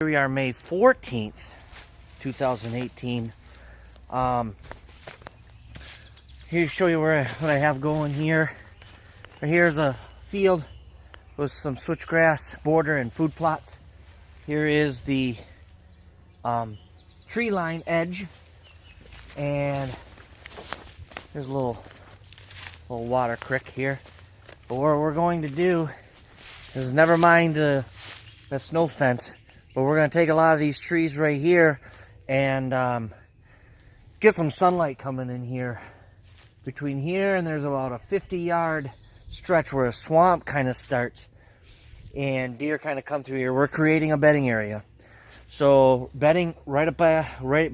Here we are, May 14th, 2018. Here to show you what I have going here. Right here's a field with some switchgrass border and food plots. Here is the tree line edge, and there's a little water creek here. But what we're going to do is, never mind the snow fence, but we're going to take a lot of these trees right here and get some sunlight coming in here. Between here and there's about a 50-yard stretch where a swamp kind of starts, and deer kind of come through here. We're creating a bedding area. So bedding right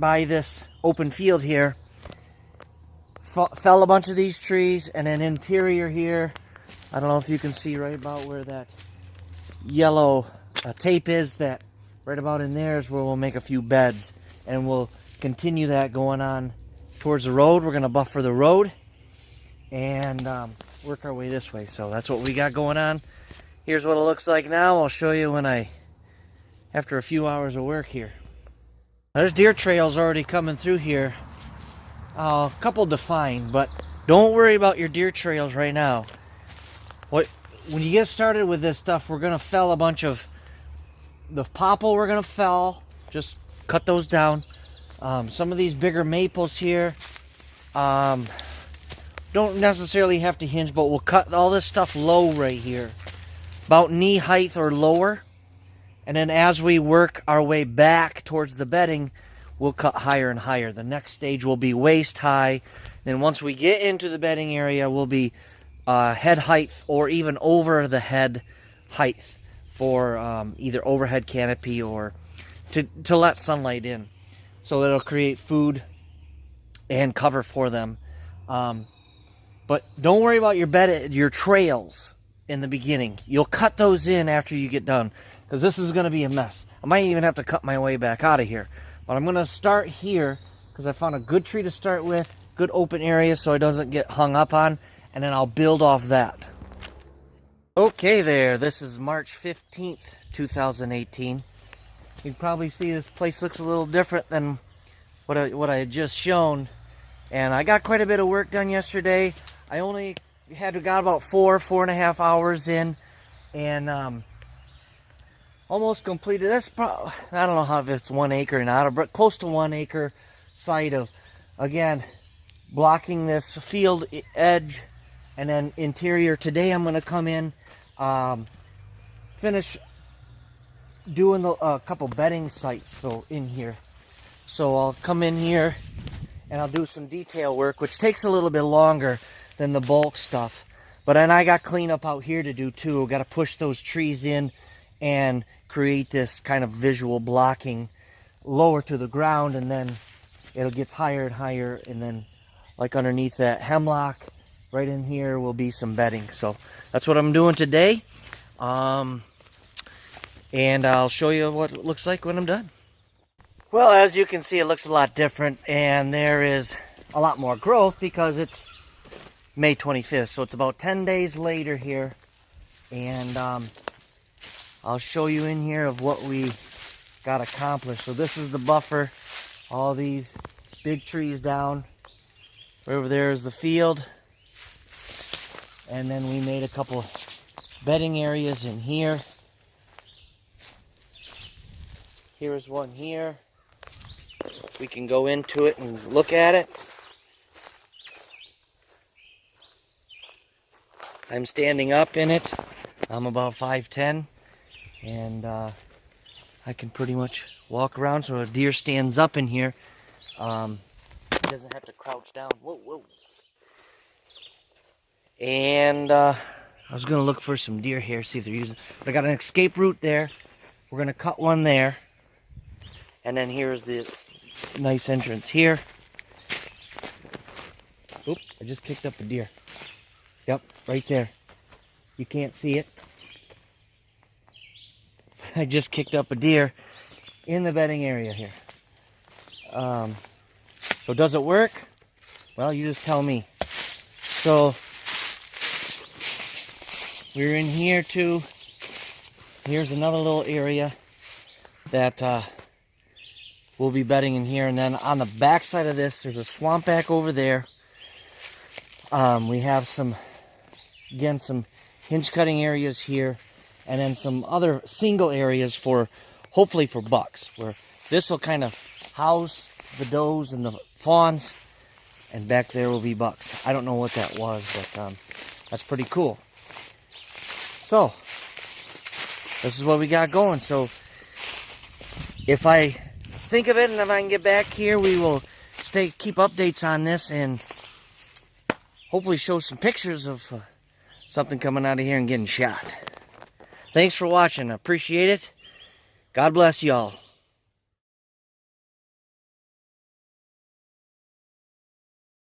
by this open field here. Fell a bunch of these trees, and then interior here, I don't know if you can see right about where that yellow tape is, that right about in there is where we'll make a few beds, and we'll continue that going on towards the road. We're going to buffer the road and work our way this way. So that's what we got going on. Here's what it looks like now. I'll show you after a few hours of work here. There's deer trails already coming through here. A couple defined, but don't worry about your deer trails right now. When you get started with this stuff, we're going to fell a bunch of the popple. We're going to fell, just cut those down. Some of these bigger maples here don't necessarily have to hinge, but we'll cut all this stuff low right here, about knee height or lower. And then as we work our way back towards the bedding, we'll cut higher and higher. The next stage will be waist high. Then once we get into the bedding area, we'll be head height or even over the head height for either overhead canopy or to let sunlight in. So it'll create food and cover for them. But don't worry about your trails in the beginning. You'll cut those in after you get done, because this is going to be a mess. I might even have to cut my way back out of here. But I'm going to start here because I found a good tree to start with, good open area so it doesn't get hung up on, and then I'll build off that. Okay there, this is March 15th, 2018. You can probably see this place looks a little different than what I had just shown. And I got quite a bit of work done yesterday. I only got about 4.5 hours in, and almost completed. That's probably, I don't know if it's 1 acre or not, but close to 1 acre site of, again, blocking this field edge, and then interior. Today I'm going to come in, finish doing a couple bedding sites in here. So I'll come in here and I'll do some detail work, which takes a little bit longer than the bulk stuff. But then I got cleanup out here to do too. I've got to push those trees in and create this kind of visual blocking lower to the ground, and then it'll get higher and higher, and then like underneath that hemlock right in here will be some bedding. So that's what I'm doing today, and I'll show you what it looks like when I'm done. Well, as you can see, it looks a lot different, and there is a lot more growth because it's May 25th, so it's about 10 days later here, and I'll show you in here of what we got accomplished. So this is the buffer, all these big trees down. Right over there is the field, and then we made a couple bedding areas in here. Here's one here. We can go into it and look at it. I'm standing up in it. I'm about 5'10", and I can pretty much walk around. So if a deer stands up in here, he doesn't have to crouch down. Whoa. And I was going to look for some deer here, see if they're using. But I got an escape route there. We're going to cut one there. And then here's the nice entrance here. Oop, I just kicked up a deer. Yep, right there. You can't see it. I just kicked up a deer in the bedding area here. So does it work? Well, you just tell me. So we're in here too. Here's another little area. that we'll be bedding in here. And then on the back side of this, there's a swamp back over there. We have some hinge cutting areas here, and then some other single areas for, hopefully for bucks, where this will kind of house the does and the fawns, and back there will be bucks. I don't know what that was, but that's pretty cool. So this is what we got going. So if I think of it and if I can get back here, we will keep updates on this and hopefully show some pictures of something coming out of here and getting shot. Thanks for watching. I appreciate it. God bless y'all.